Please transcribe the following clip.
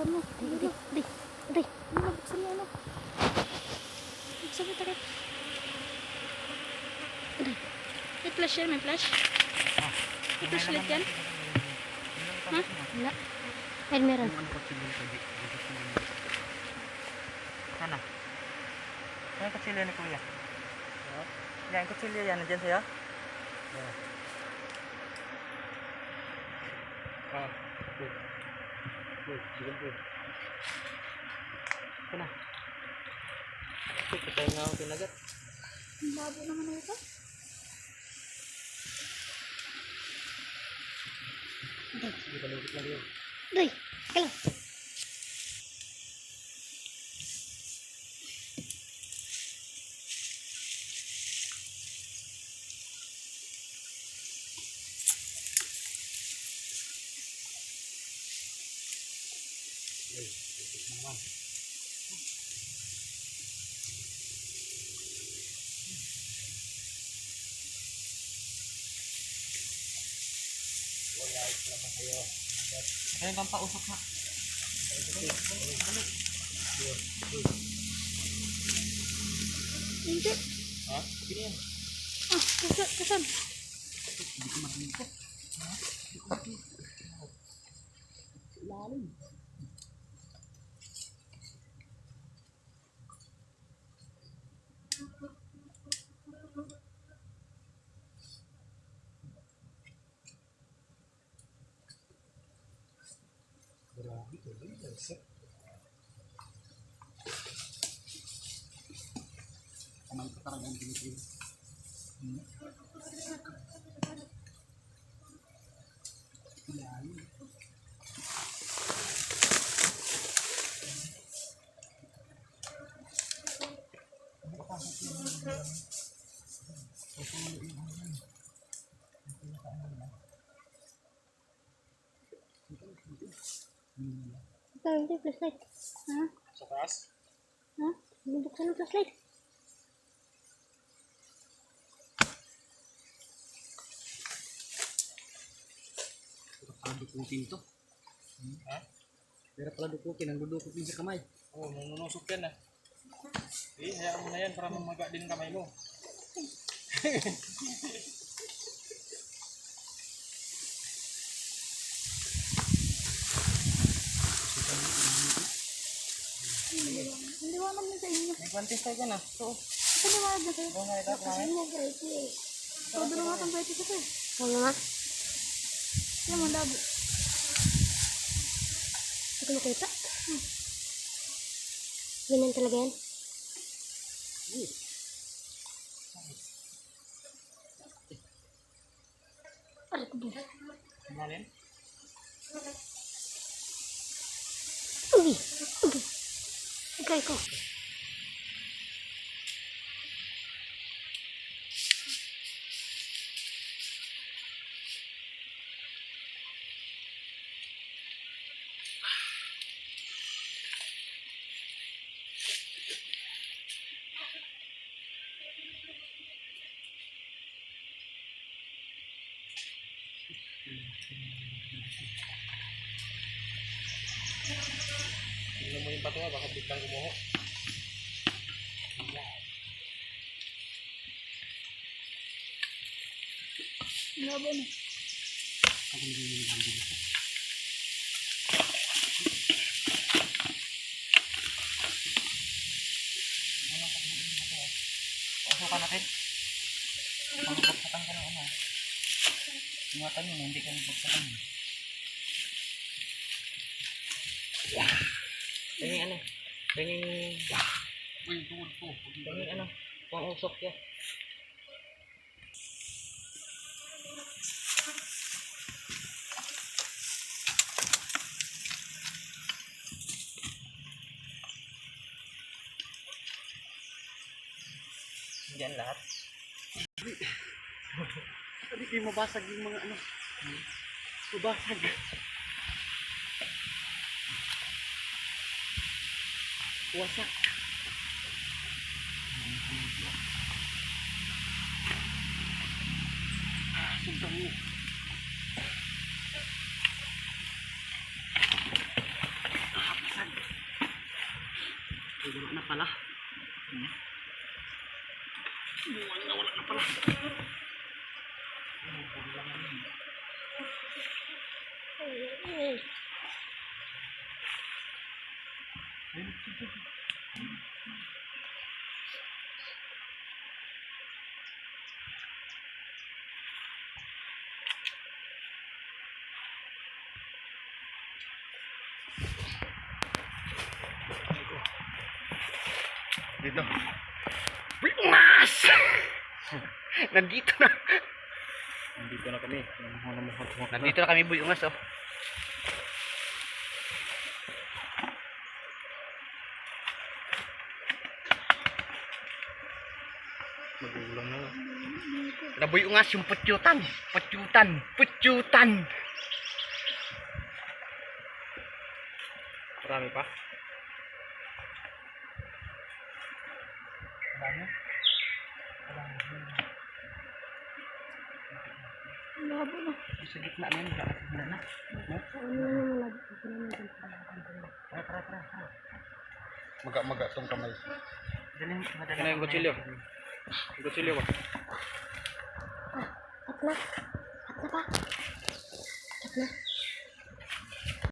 buksan mo. Di. Ano, buksan mo ano. Buksan mo takip. Di. May flash yan, may flash. May flashlight yan. Ha? Wala. Ay, meron. Sana? Ano yung kutsilyo ni Kuya? Yan, kutsilyo yan. Nandiyan sa'yo? Ito na. Ito tayo nga ako pinagat. Ang babo naman na ito. Hindi pa lugit lang yun. Day, kala. Ayun kang pausok na. Hindi. Ha? Sige yan. Ah, kasan? Hindi ko marinig ko. Lalim. Grabe ito. Isip. Kamay ko talaga ang pinipili. Lalim. Ito, hindi, flashlight. Ha? Sa taas? Ha? Bubuksan ang flashlight. Pero pala dukutin to. Ha? Pero pala dukutin. Ang dudukot din sa kamay. Oo, nanunusok yan ah. Eh, hayaan mo na yan para mamaga din kamay mo. Liwanag na sa inyo. May kwantis tayo ka na. So, Ito liwanag na sa'yo. kung nakita ko Kasi namin. mo, brighty eh. Todo naman ang brighty ko sa'yo. Oo naman. Yan mo, labo. Ito ko nakita. Ganyan talaga yan. Aray ko ba? Manin? Ugi. Ikay ko. Tingnan mo yung patunga, baka biglang gumuho. Labo na. Ako naging yung handi nito. Pasukan natin. Pagbagsakan ka ng ano. Ingatan yun, hindi ka nagbagsakan. Tingin ano? Tingin... Uy, tungod po. Tingin ano? Pang usok yan. Diyan lahat. Hindi kayo mabasag yung mga ano. Mabasag. Wasak. Sumpah mo. pala. Wala na pala. Dito. Buyungas! Nandito na. Nandito na kami. Nandito na kami, Buyungas, oh. Magulang na. Nabuyungas yung putyutan. Putyutan. Marami pa. Labo na. Sa gitna na yun, gitna na. Tara. Maga tong kamay. Madali. Ano yung kutsilyo? Yung kutsilyo ba? At na pa.